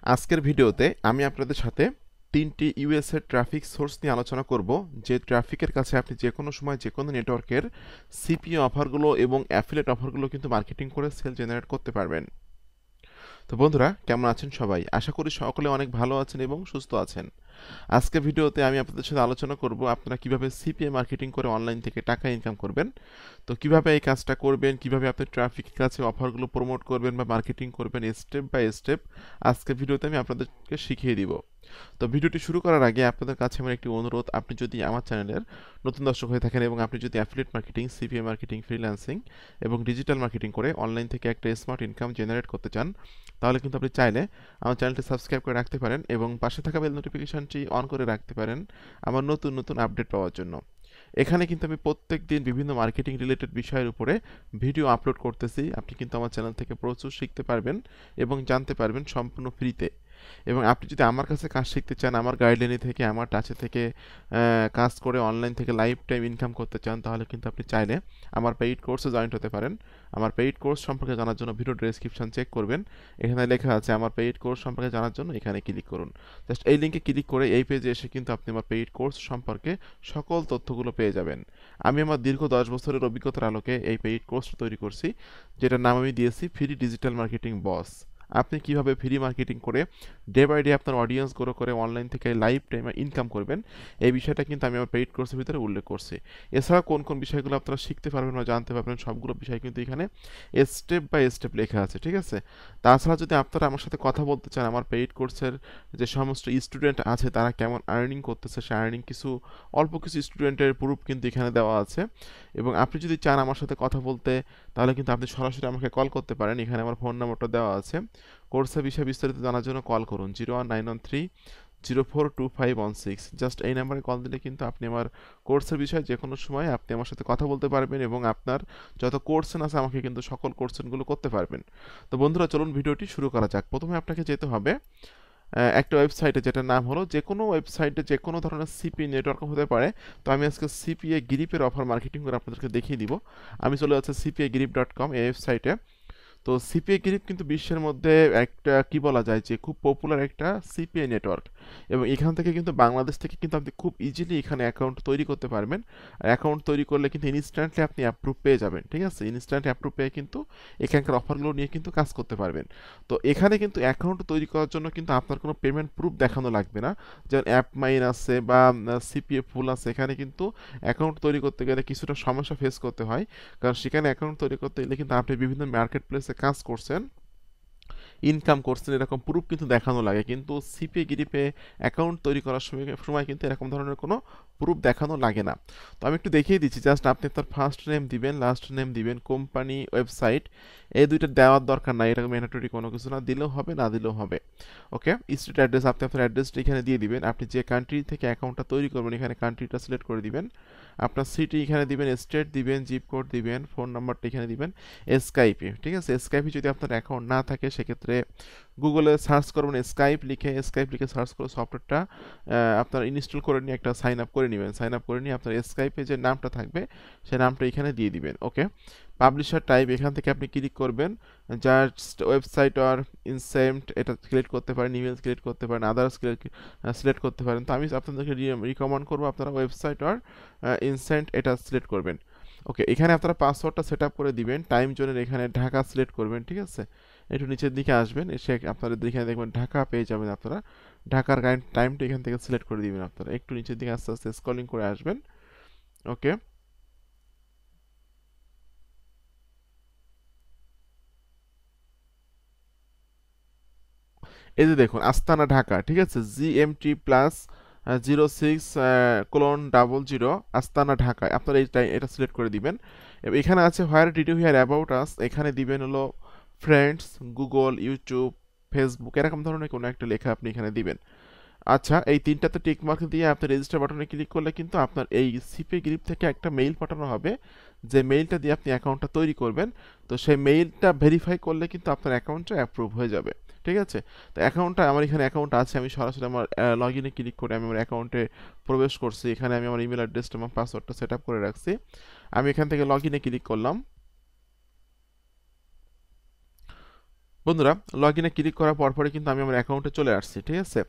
আজকের ভিডিওতে আমি আপনাদের সাথে ৩টি ইউএস এর ট্রাফিক সোর্স নিয়ে আলোচনা করব, যে ট্রাফিকের কাছে আপনি যেকোনো সময় যেকোনো নেটওয়ার্কের সিপিএ অফারগুলো এবং অ্যাফিলিয়েট অফারগুলো কিন্তু মার্কেটিং করে সেল জেনারেট করতে পারবেন। তো বন্ধুরা, কেমন আছেন সবাই? আশা করি সকলে অনেক ভালো আছেন এবং সুস্থ আছেন। আজকের ভিডিওতে আমি আপনাদের সাথে আলোচনা করব আপনারা কিভাবে সিপিএ মার্কেটিং করে অনলাইন থেকে টাকা ইনকাম করবেন। তো কিভাবে এই কাজটা করবেন, কিভাবে আপনি ট্রাফিকের কাছে অফারগুলো প্রমোট করবেন বা মার্কেটিং করবেন, স্টেপ বাই স্টেপ আজকের ভিডিওতে আমি আপনাদেরকে শিখিয়ে দিব। তো ভিডিওটি শুরু করার আগে আপনাদের কাছে আমার একটি অনুরোধ, আপনি যদি আমার চ্যানেলের নতুন দর্শক হয়ে থাকেন এবং আপনি যদি affiliate marketing, CPA marketing, freelancing এবং ডিজিটাল মার্কেটিং করে অনলাইন থেকে একটা স্মার্ট ইনকাম জেনারেট করতে চান, তাহলে কিন্তু আপনি চাইলে আমার চ্যানেলটি সাবস্ক্রাইব করে রাখতে পারেন এবং পাশে থাকা বেল নোটিফিকেশনটি অন করে রাখতে পারেন আমার নতুন নতুন আপডেট পাওয়ার জন্য। এখানে কিন্তু আমি প্রত্যেক দিন বিভিন্ন মার্কেটিং রিলেটেড বিষয়ের উপরে ভিডিও আপলোড করতেছি। আপনি কিন্তু আমার চ্যানেল থেকে প্রচুর শিখতে পারবেন এবং জানতে পারবেন সম্পূর্ণ ফ্রিতে। এবং আপনি যদি আমার কাছে কাজ শিখতে চান, আমার গাইডলাইনে থেকে, আমার টাচে থেকে কাজ করে অনলাইন থেকে লাইফ টাইম ইনকাম করতে চান, তাহলে কিন্তু আপনি চাইলে আমার পেইড কোর্সে জয়েন্ট হতে পারেন। আমার পেইড কোর্স সম্পর্কে জানার জন্য ভিডিও ডেসক্রিপশন চেক করবেন, এখানে লেখা আছে আমার পেইড কোর্স সম্পর্কে জানার জন্য, এখানে ক্লিক করুন। জাস্ট এই লিঙ্কে ক্লিক করে এই পেজে এসে কিন্তু আপনি আমার পেইড কোর্স সম্পর্কে সকল তথ্যগুলো পেয়ে যাবেন। আমি আমার দীর্ঘ 10 বছরের অভিজ্ঞতার আলোকে এই পেইড কোর্সটা তৈরি করছি, যেটার নাম আমি দিয়েছি ফ্রি ডিজিটাল মার্কেটিং বস। আপনি কিভাবে ফ্রি মার্কেটিং করে ডে বাই ডে আপনার অডিয়েন্স গ্রো করে অনলাইন থেকে লাইফ টাইমে ইনকাম করবেন, এই বিষয়টা কিন্তু আমি আমার পেইড কোর্সের ভিতরে উল্লেখ করছি। এছাড়া কোন কোন বিষয়গুলো আপনারা শিখতে পারবেন বা জানতে পারবেন, সবগুলো বিষয় কিন্তু এখানে স্টেপ বাই স্টেপ লেখা আছে, ঠিক আছে? তাছাড়া যদি আপনারা আমার সাথে কথা বলতে চান, আমার পেইড কোর্সের যে সমস্ত স্টুডেন্ট আছে তারা কেমন আর্নিং করতেছে, সে আর্নিং কিছু অল্প কিছু স্টুডেন্টের প্রুফ কিন্তু এখানে দেওয়া আছে। এবং আপনি যদি চান আমার সাথে কথা বলতে, তাহলে কিন্তু আপনি সরাসরি আমাকে কল করতে পারেন, এখানে আমার ফোন নাম্বারটা দেওয়া আছে। কোর্সের বিষয়ে বিস্তারিত জানার জন্য কল করুন 01913 042516। জাস্ট এই নাম্বারে কল দিলে কিন্তু আপনি আমার কোর্সের বিষয়ে যে কোনো সময় আপনি আমার সাথে কথা বলতে পারবেন এবং আপনার যত কোর্সেন আছে আমাকে কিন্তু সকল কোর্সেনগুলো করতে পারবেন। তো বন্ধুরা, চলুন ভিডিওটি শুরু করা যাক। প্রথমে আপনাকে যেতে হবে একটা ওয়েবসাইটে, যেটার নাম হলো, যে কোনো ওয়েবসাইটে যে কোনো ধরনের সিপি নেটওয়ার্ক হতে পারে। তো আমি আজকে সিপিএ গ্রিপের অফার মার্কেটিং করে আপনাদেরকে দেখিয়ে দিব। আমি চলে যাচ্ছি cpagrip.com এই ওয়েবসাইটে। তো সিপিএ গ্রিপ কিন্তু বিশ্বের মধ্যে একটা কি বলা যায় যে খুব পপুলার একটা সিপিএ নেটওয়ার্ক, এবং এখান থেকে কিন্তু বাংলাদেশ থেকে কিন্তু আপনি খুব ইজিলি এখানে অ্যাকাউন্ট তৈরি করতে পারবেন। আর অ্যাকাউন্ট তৈরি করলে কিন্তু ইনস্ট্যান্টলি আপনি অ্যাপ্রুভ পেয়ে যাবেন, ঠিক আছে? ইনস্ট্যান্ট অ্যাপ্রুভ পেয়ে কিন্তু এখানকার অফারগুলো নিয়ে কিন্তু কাজ করতে পারবেন। তো এখানে কিন্তু অ্যাকাউন্ট তৈরি করার জন্য কিন্তু আপনার কোনো পেমেন্ট প্রুফ দেখানো লাগবে না। যেমন অ্যাপ মাইন আছে বা সিপিএ ফুল আছে, এখানে কিন্তু অ্যাকাউন্ট তৈরি করতে গেলে কিছুটা সমস্যা ফেস করতে হয়, কারণ সেখানে অ্যাকাউন্ট তৈরি করতে গেলে কিন্তু আপনি বিভিন্ন মার্কেট প্লেসে কাজ করছেন, ইনকাম করছেন, এরকম প্রুফ কিন্তু দেখানো লাগে। কিন্তু সিপিএ গ্রিপে অ্যাকাউন্ট তৈরি করার সময় সময় কিন্তু এরকম ধরনের কোনো প্রুফ দেখানো লাগে না। তো আমি একটু দেখিয়ে দিচ্ছি। জাস্ট আপনি তার ফার্স্ট নেম দিবেন, লাস্ট নেম দিবেন, কোম্পানি, ওয়েবসাইট, এই দুইটা দেওয়ার দরকার নাই, এটা ম্যান্ডেটরি কোনো কিছু না, দিলেও হবে না দিলেও হবে। ওকে, স্ট্রিট অ্যাড্রেস, আপনি আপনার অ্যাড্রেসটা এখানে দিয়ে দিবেন। আপনি যে কান্ট্রি থেকে অ্যাকাউন্টটা তৈরি করবেন এখানে কান্ট্রিটা সিলেক্ট করে দিবেন। আপনার সিটি এখানে দিবেন, স্টেট দিবেন, জিপ কোড দিবেন, ফোন নাম্বারটা এখানে দিবেন। স্কাইপে, ঠিক আছে? স্কাইপে যদি আপনার অ্যাকাউন্ট না থাকে, সেক্ষেত্রে গুগলে সার্চ করবেন স্কাইপ লিখে সার্চ করে সফটওয়্যারটা আপনার ইনস্টল করে নিয়ে একটা সাইন আপ করে নেবেন। সাইন আপ করে নিয়ে আপনার স্কাইপে যে নামটা থাকবে সেই নামটা এখানে দিয়ে দিবেন। ওকে, পাবলিশার টাইপ, এখান থেকে আপনি ক্লিক করবেন। জাস্ট ওয়েবসাইট আর ইনসেন্ট এটা সিলেক্ট করতে পারেন, ইমেল সিলেক্ট করতে পারেন, আদার্স সিলেক্ট করতে পারেন। তো আমি আপনাদেরকে রিকমেন্ড করবো আপনারা ওয়েবসাইট আর ইনসেন্ট এটা সিলেক্ট করবেন। ওকে, এখানে আপনারা পাসওয়ার্ডটা সেট আপ করে দিবেন। টাইম জোনের এখানে ঢাকা সিলেক্ট করবেন, ঠিক আছে? একটু নিচের দিকে আসবেন, এসে আপনারা এখানে দেখবেন ঢাকা পেয়ে যাবেন আপনারা। ঢাকার টাইমটা এখান থেকে সিলেক্ট করে দিবেন আপনারা। একটু নিচের দিকে আস্তে আস্তে স্ক্রলিং করে আসবেন। ওকে, এই যে দেখুন আস্তানা ঢাকা, ঠিক আছে? জিএমটি প্লাস 06:00 আস্তানা ঢাকায় আপনারা এটা সিলেক্ট করে দিবেন। এবং এখানে আছে where did you hear about us, এখানে দিবেন হলো ফ্রেন্ডস, গুগল, ইউটিউব, ফেসবুক, এরকম ধরনের কোনো একটা লেখা আপনি এখানে দিবেন। আচ্ছা, এই তিনটাতে টিক মার্ক দিয়ে আপনি রেজিস্টার বাটনে ক্লিক করলে কিন্তু আপনার এই সিপি গ্রিপ থেকে একটা মেইল পাঠানো হবে, যে মেইলটা দিয়ে আপনি অ্যাকাউন্টটা তৈরি করবেন। তো সেই মেইলটা ভেরিফাই করলে কিন্তু আপনার অ্যাকাউন্টটা অ্যাপ্রুভ হয়ে যাবে, ঠিক আছে? তো অ্যাকাউন্টটা আমার এখানে অ্যাকাউন্ট আছে, আমি সরাসরি আমার লগ ইনে ক্লিক করে আমি আমার অ্যাকাউন্টে প্রবেশ করছি। এখানে আমি আমার ইমেল অ্যাড্রেসটা এবং পাসওয়ার্ডটা সেট আপ করে রাখছি। আমি এখান থেকে লগ ইনে ক্লিক করলাম। বন্ধুরা, লগ ইনে ক্লিক করার পরপরই কিন্তু আমি আমার অ্যাকাউন্টে চলে আসছি, ঠিক আছে?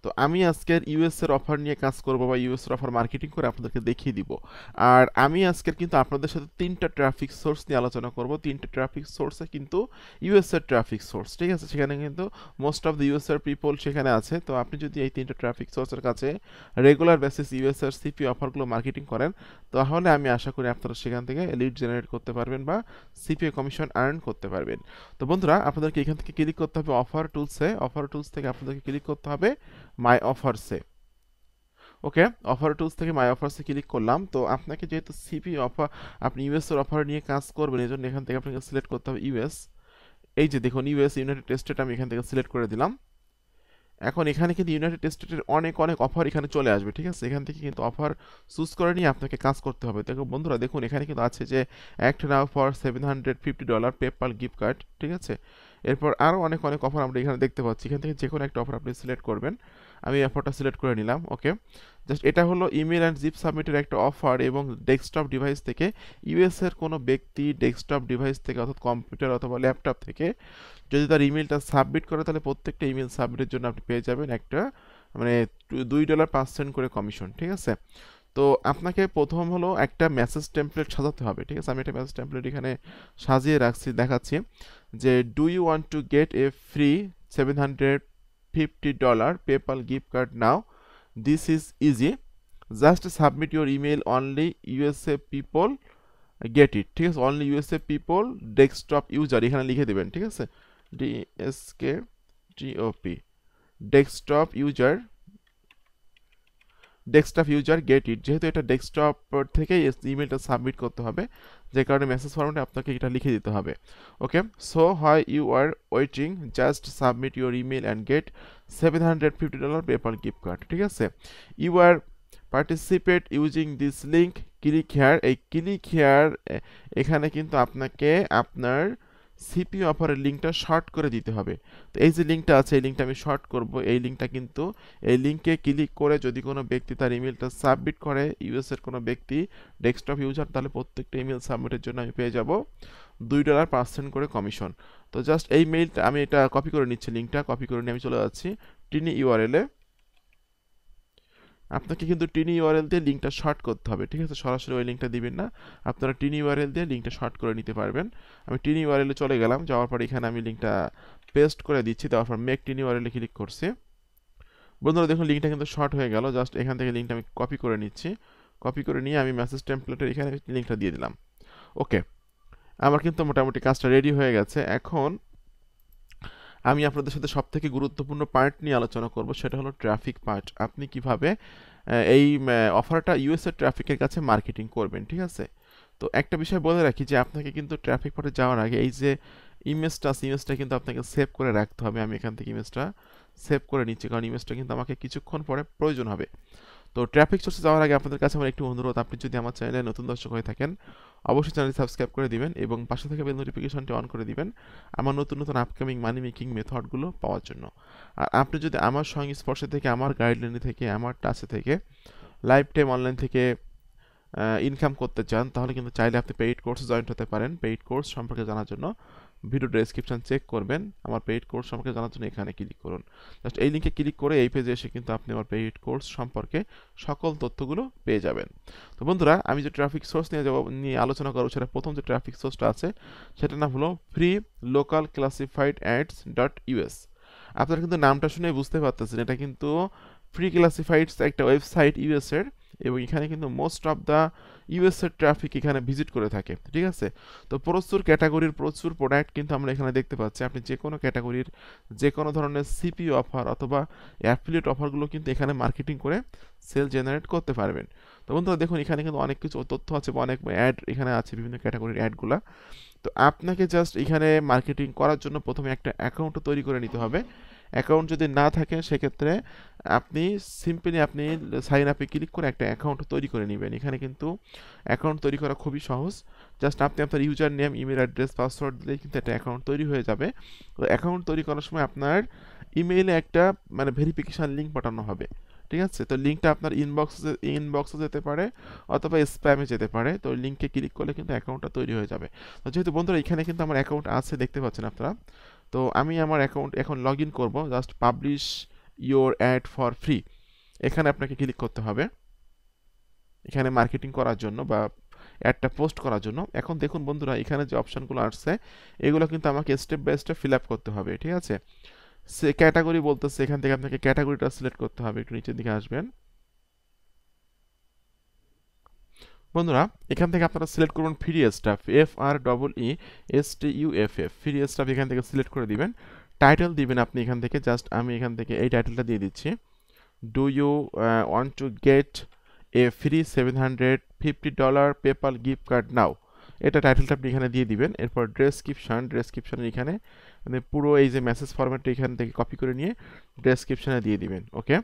তো আমি আজকের ইউএস এর অফার নিয়ে কাজ করব বা ইউএস এর অফার মার্কেটিং করে আপনাদেরকে দেখিয়ে দিব। আর আমি আজকের কিন্তু আপনাদের সাথে 3টা ট্রাফিক সোর্স নিয়ে আলোচনা করব। 3টা ট্রাফিক সোর্সে কিন্তু ইউএস এর ট্রাফিক সোর্স, ঠিক আছে? সেখানে কিন্তু মোস্ট অফ দ্য ইউএস এর পিপল সেখানে আছে। তো আপনি যদি এই 3টা ট্রাফিক সোর্সের কাছে রেগুলার বেসিস ইউএস এর সিপি অফারগুলো মার্কেটিং করেন, তাহলে আমি আশা করি আপনারা সেখান থেকে লিড জেনারেট করতে পারবেন বা সিপিএ কমিশন আর্ন করতে পারবেন। তো বন্ধুরা, আপনাদেরকে এখান থেকে ক্লিক করতে হবে অফার টুলসে। অফার টুলস থেকে আপনাদেরকে ক্লিক করতে হবে মাই অফারসে। ওকে, অফার টুলস থেকে মাই অফারসে ক্লিক করলাম। তো আপনাকে যেহেতু সিপি অফার, আপনি ইউএস এর অফার নিয়ে কাজ করবেন, এই জন্য এখান থেকে আপনাকে সিলেক্ট করতে হবে ইউএস। এই যে দেখুন ইউএস, ইউনাইটেড স্টেট, আমি এখান থেকে সিলেক্ট করে দিলাম। এখন এখানে কিন্তু ইউনাইটেড স্টেটের অনেক অনেক অফার এখানে চলে আসবে, ঠিক আছে? এখান থেকে কিন্তু অফার চুজ করে নিয়ে আপনাকে কাজ করতে হবে। দেখো বন্ধুরা, দেখুন এখানে কিন্তু আছে যে act now for $750 PayPal gift card, ঠিক আছে? এরপর আরও অনেক অনেক অফার আমরা এখানে দেখতে পাচ্ছি। এখান থেকে যে কোনো একটা অফার আপনি সিলেক্ট করবেন। আমি অফারটা সিলেক্ট করে নিলাম। ওকে, জাস্ট এটা হলো ইমেল অ্যান্ড জিপ সাবমিটের একটা অফার, এবং ডেস্কটপ ডিভাইস থেকে ইউএস এর কোনো ব্যক্তি ডেস্কটপ ডিভাইস থেকে অর্থাৎ কম্পিউটার অথবা ল্যাপটপ থেকে যদি তার ইমেলটা সাবমিট করে, তাহলে প্রত্যেকটা ইমেল সাবমিটের জন্য আপনি পেয়ে যাবেন একটা মানে $2 করে কমিশন, ঠিক আছে? তো আপনাকে প্রথম হলো একটা মেসেজ টেমপ্লেট সাজাতে হবে, ঠিক আছে? আমি একটা মেসেজ টেমপ্লেট এখানে সাজিয়ে রাখছি, দেখাচ্ছি যে do you want to get a free $750 PayPal gift card now, this is easy, just submit your email, only USA people get it, ঠিক আছে? Only USA people desktop user এখানে লিখে দেবেন, ঠিক আছে? DSKTOP desktop user get it. যেহেতু এটা desktop থেকে ইমেলটা সাবমিট করতে হবে, যে কারণে মেসেজ ফরম্যাটে আপনাকে এটা লিখে দিতে হবে। Okay, so why you are waiting, just submit your email and get $750 PayPal gift card, ঠিক আছে? You are participate using this link, click here. এই ক্লিক হেয়ার এখানে কিন্তু আপনাকে আপনার সিপি অফারের লিঙ্কটা শর্ট করে দিতে হবে। তো এই যে লিঙ্কটা আছে, এই লিঙ্কটা আমি শর্ট করব। এই লিঙ্কটা কিন্তু, এই লিঙ্কে ক্লিক করে যদি কোনো ব্যক্তি তার ইমেলটা সাবমিট করে, ইউএস এর কোনো ব্যক্তি ডেস্কটপ ইউজার, তাহলে প্রত্যেকটা ইমেল সাবমিটের জন্য আমি পেয়ে যাব $2 করে কমিশন। তো জাস্ট এই মেইলটা আমি এটা কপি করে নিচ্ছি, লিঙ্কটা কপি করে নিয়ে আমি চলে যাচ্ছি টিনি ইউআরএলে। আপনাকে কিন্তু টিনি ইউআরএল দিয়ে লিঙ্কটা শর্ট করতে হবে, ঠিক আছে? সরাসরি ওই লিঙ্কটা দিবেন না, আপনারা টিনি ইউআরএল দিয়ে লিঙ্কটা শর্ট করে নিতে পারবেন। আমি টিনি ইউআরএলে চলে গেলাম, যাওয়ার পর এখানে আমি লিঙ্কটা পেস্ট করে দিচ্ছি, দেওয়ার পর মেক টিনি ইউআরএলে ক্লিক করছি। বন্ধুরা দেখুন লিঙ্কটা কিন্তু শর্ট হয়ে গেল। জাস্ট এখান থেকে লিঙ্কটা আমি কপি করে নিচ্ছি, কপি করে নিয়ে আমি মেসেজ টেমপ্লেটের এখানে লিঙ্কটা দিয়ে দিলাম। ওকে, আমার কিন্তু মোটামুটি কাজটা রেডি হয়ে গেছে। এখন আমি আপনাদের সাথে সবথেকে গুরুত্বপূর্ণ পার্ট নিয়ে আলোচনা করব, সেটা হলো ট্রাফিক পার্ট। আপনি কিভাবে এই অফারটা ইউএস এর ট্রাফিকের কাছে মার্কেটিং করবেন, ঠিক আছে? তো একটা বিষয় বলে রাখি যে আপনাকে কিন্তু ট্রাফিক পার্টে যাওয়ার আগে এই যে ইমেজটা আছে, ইমেজটা কিন্তু আপনাকে সেভ করে রাখতে হবে। আমি এখান থেকে ইমেজটা সেভ করে নিচ্ছি, কারণ ইমেজটা কিন্তু আমাকে কিছুক্ষণ পরে প্রয়োজন হবে। তো ট্রাফিক সোর্সে যাওয়ার আগে আপনাদের কাছে আমার একটু অনুরোধ, আপনি যদি আমার চ্যানেলে নতুন দর্শক হয়ে থাকেন, অবশ্যই চ্যানেলটি সাবস্ক্রাইব করে দিবেন এবং পাশে থাকা বেল নোটিফিকেশনটি অন করে দিবেন আমার নতুন নতুন আপকামিং মানি মেকিং মেথডগুলো পাওয়ার জন্য। আর আপনি যদি আমার সংস্পর্শে থেকে, আমার গাইডলাইনে থেকে, আমার টাচে থেকে লাইফ টাইম অনলাইন থেকে ইনকাম করতে চান, তাহলে কিন্তু চাইলে আপনি পেইড কোর্সে জয়েন হতে পারেন। পেইড কোর্স সম্পর্কে জানার জন্য ভিডিও ডেসক্রিপশন চেক করবেন। আমার পেইড কোর্স সম্পর্কে জানার জন্য এখানে ক্লিক করুন। জাস্ট এই লিঙ্কে ক্লিক করে এই পেজে এসে কিন্তু আপনি আমার পেইড কোর্স সম্পর্কে সকল তথ্যগুলো পেয়ে যাবেন। তো বন্ধুরা, আমি যে ট্রাফিক সোর্স নিয়ে আলোচনা করব, সেটা প্রথম যে ট্রাফিক সোর্সটা আছে সেটার নাম হলো free local classified ads dot US. আপনারা কিন্তু নামটা শুনে বুঝতে পারতেছেন, এটা কিন্তু ফ্রি ক্লাসিফাইডস একটা ওয়েবসাইট ইউএস এর, এবং এখানে কিন্তু মোস্ট অফ দ্য ইউএস এর ট্রাফিক এখানে ভিজিট করে থাকে, ঠিক আছে? তো প্রচুর ক্যাটাগরির প্রচুর প্রোডাক্ট কিন্তু আমরা এখানে দেখতে পাচ্ছি। আপনি যে কোনো ক্যাটাগরির যে কোনো ধরনের সিপি অফার অথবা অ্যাফিলিয়েট অফারগুলো কিন্তু এখানে মার্কেটিং করে সেল জেনারেট করতে পারবেন। তো বন্ধুরা দেখুন এখানে কিন্তু অনেক কিছু তথ্য আছে বা অনেক অ্যাড এখানে আছে, বিভিন্ন ক্যাটাগরির অ্যাডগুলা। তো আপনাকে জাস্ট এখানে মার্কেটিং করার জন্য প্রথমে একটা অ্যাকাউন্ট তৈরি করে নিতে হবে। অ্যাকাউন্ট যদি না থাকে সেক্ষেত্রে আপনি সিম্পলি আপনি সাইন আপে ক্লিক করে একটা অ্যাকাউন্ট তৈরি করে নেবেন। এখানে কিন্তু অ্যাকাউন্ট তৈরি করা খুবই সহজ। জাস্ট আপনি আপনার user name, email address, password দিলেই কিন্তু একটা অ্যাকাউন্ট তৈরি হয়ে যাবে। তো অ্যাকাউন্ট তৈরি করার সময় আপনার ইমেইলে একটা ভেরিফিকেশান লিঙ্ক পাঠানো হবে, ঠিক আছে? তো লিঙ্কটা আপনার ইনবক্সে যেতে পারে অথবা স্প্যামে যেতে পারে। তো লিঙ্কে ক্লিক করলে কিন্তু অ্যাকাউন্টটা তৈরি হয়ে যাবে। তো যেহেতু বন্ধুরা এখানে কিন্তু আমার অ্যাকাউন্ট আছে, দেখতে পাচ্ছেন আপনারা। তো আমি আমার অ্যাকাউন্ট এখন লগ ইন করবো, just publish your ad for free, এখানে আপনাকে ক্লিক করতে হবে এখানে মার্কেটিং করার জন্য বা অ্যাডটা পোস্ট করার জন্য। এখন দেখুন বন্ধুরা, এখানে যে অপশানগুলো আসছে এগুলো কিন্তু আমাকে step by step fill up করতে হবে, ঠিক আছে। সে ক্যাটাগরি বলতেছে, এখান থেকে আপনাকে ক্যাটাগরিটা সিলেক্ট করতে হবে, একটু নিচের দিকে আসবেন বন্ধুরা। এখান থেকে আপনারা সিলেক্ট করবেন free staff, FREESTUFF, free staff এখান থেকে সিলেক্ট করে দিবেন। টাইটেল দিবেন আপনি এখান থেকে, জাস্ট আমি এখান থেকে এই টাইটেলটা দিয়ে দিচ্ছি, do you want to get a free $750 PayPal gift card now, এটা টাইটেলটা আপনি এখানে দিয়ে দিবেন। এরপর ডেসক্রিপশনের এখানে মানে পুরো এই যে মেসেজ ফরম্যাটটা এখান থেকে কপি করে নিয়ে ডেসক্রিপশনে দিয়ে দিবেন। ওকে,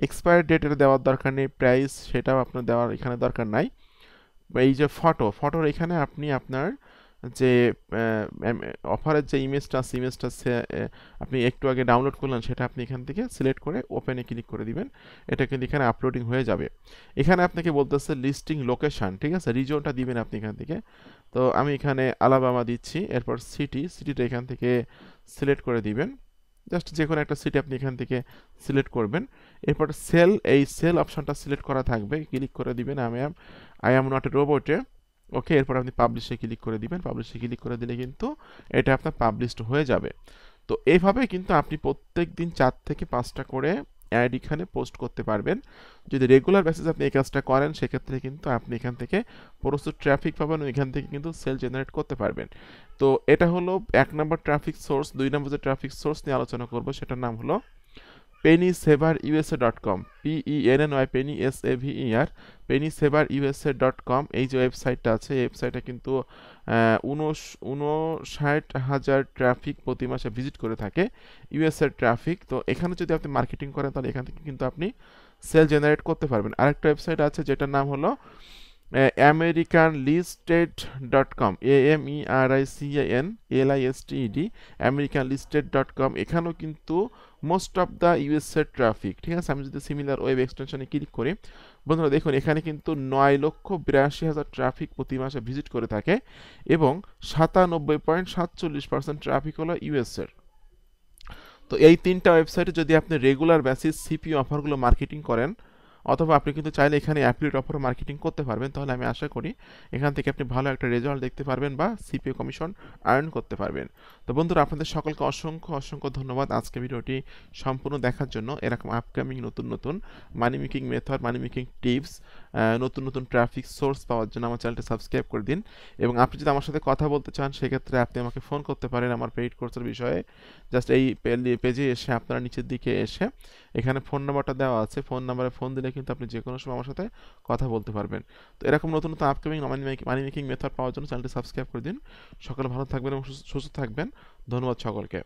এক্সপায়ার ডেট এটা দেওয়ার দরকার নেই, প্রাইস সেটাও আপনার দেওয়ার এখানে দরকার নাই। এই যে ফটোর এখানে আপনি আপনার যে অফারের যে ইমেজটা আছে, ইমেজটা আপনি একটু আগে ডাউনলোড করলেন সেটা আপনি এখান থেকে সিলেক্ট করে ওপেনে ক্লিক করে দিবেন, এটা কিন্তু এখানে আপলোডিং হয়ে যাবে। এখানে আপনাকে বলতেছে লিস্টিং লোকেশন, ঠিক আছে, রিজনটা দিবেন আপনি এখান থেকে। তো আমি এখানে আলাবামা দিচ্ছি। এরপর সিটিটা এখান থেকে সিলেক্ট করে দিবেন, জাস্ট যে কোনো একটা সিটি আপনি এখান থেকে সিলেক্ট করবেন। এরপর এই সেল অপশনটা সিলেক্ট করা থাকবে, ক্লিক করে দিবেন আই অ্যাম নট এ রোবটে। ওকে, এরপর আপনি পাবলিশে ক্লিক করে দিবেন, পাবলিশে ক্লিক করে দিলে কিন্তু এটা আপনার পাবলিশড হয়ে যাবে। তো এইভাবে কিন্তু আপনি প্রত্যেক দিন 4 থেকে 5টা করে অ্যাড এখানে পোস্ট করতে পারবেন। যদি রেগুলার বেসিস আপনি এই কাজটা করেন সেক্ষেত্রে কিন্তু আপনি এখান থেকে প্রচুর ট্রাফিক পাবেন, এখান থেকে কিন্তু সেল জেনারেট করতে পারবেন। তো এটা হলো 1 নম্বর ট্রাফিক সোর্স। 2 নম্বর যে ট্রাফিক সোর্স নিয়ে আলোচনা করব সেটার নাম হলো pennysaverusa.com, PENNY pennysaverusa.com। এই যে ওয়েবসাইটটা আছে এই ওয়েবসাইটে কিন্তু 59,000 ট্রাফিক প্রতি মাসে ভিজিট করে থাকে, ইউএসএর ট্রাফিক। তো এখানে যদি আপনি মার্কেটিং করেন তাহলে এখান থেকে কিন্তু আপনি সেল জেনারেট করতে পারবেন। আরেকটা ওয়েবসাইট আছে যেটার নাম হলো americanlisted.com, AMERICANLISTED, americanlisted.com। এখানেও কিন্তু মোস্ট অফ দ্য ইউএসএর ট্রাফিক, ঠিক আছে। আমি যদি সিমিলার ওয়েব এক্সটেনশনে ক্লিক করি বন্ধুরা, দেখুন এখানে কিন্তু 9,82,000 ট্রাফিক প্রতি মাসে ভিজিট করে থাকে এবং 97.47% ট্রাফিক হলো ইউএসএর। তো এই 3টা ওয়েবসাইটে যদি আপনি রেগুলার বেসিস সিপিইউ অফারগুলো মার্কেটিং করেন, অথবা আপনি কিন্তু চাইলে এখানে অ্যাফিলিয়েট অফার মার্কেটিং করতে পারবেন, তাহলে আমি আশা করি এখান থেকে আপনি ভালো একটা রেজাল্ট দেখতে পারবেন বা সিপিইউ কমিশন আর্ন করতে পারবেন। তো বন্ধুরা, আপনাদের সকলকে অসংখ্য ধন্যবাদ আজকে ভিডিওটি সম্পূর্ণ দেখার জন্য। এরকম আপকামিং নতুন মানি মেকিং মেথড, মানি মেকিং টিপস, নতুন ট্রাফিক সোর্স পাওয়ার জন্য আমার চ্যানেলটি সাবস্ক্রাইব করে দিন। এবং আপনি যদি আমার সাথে কথা বলতে চান সেক্ষেত্রে আপনি আমাকে ফোন করতে পারেন আমার পেইড কোর্সের বিষয়ে। জাস্ট এই পেজে এসে আপনারা নিচের দিকে এসে এখানে ফোন নাম্বারটা দেওয়া আছে, ফোন নাম্বারে ফোন দিলে কিন্তু আপনি যে কোনো সময় আমার সাথে কথা বলতে পারবেন। তো এরকম নতুন আপকামিং মানি মেকিং মেথড পাওয়ার জন্য চ্যানেলটি সাবস্ক্রাইব করে দিন। সকলে ভালো থাকবেন এবং সুস্থ থাকবেন। ধন্যবাদ সকলকে।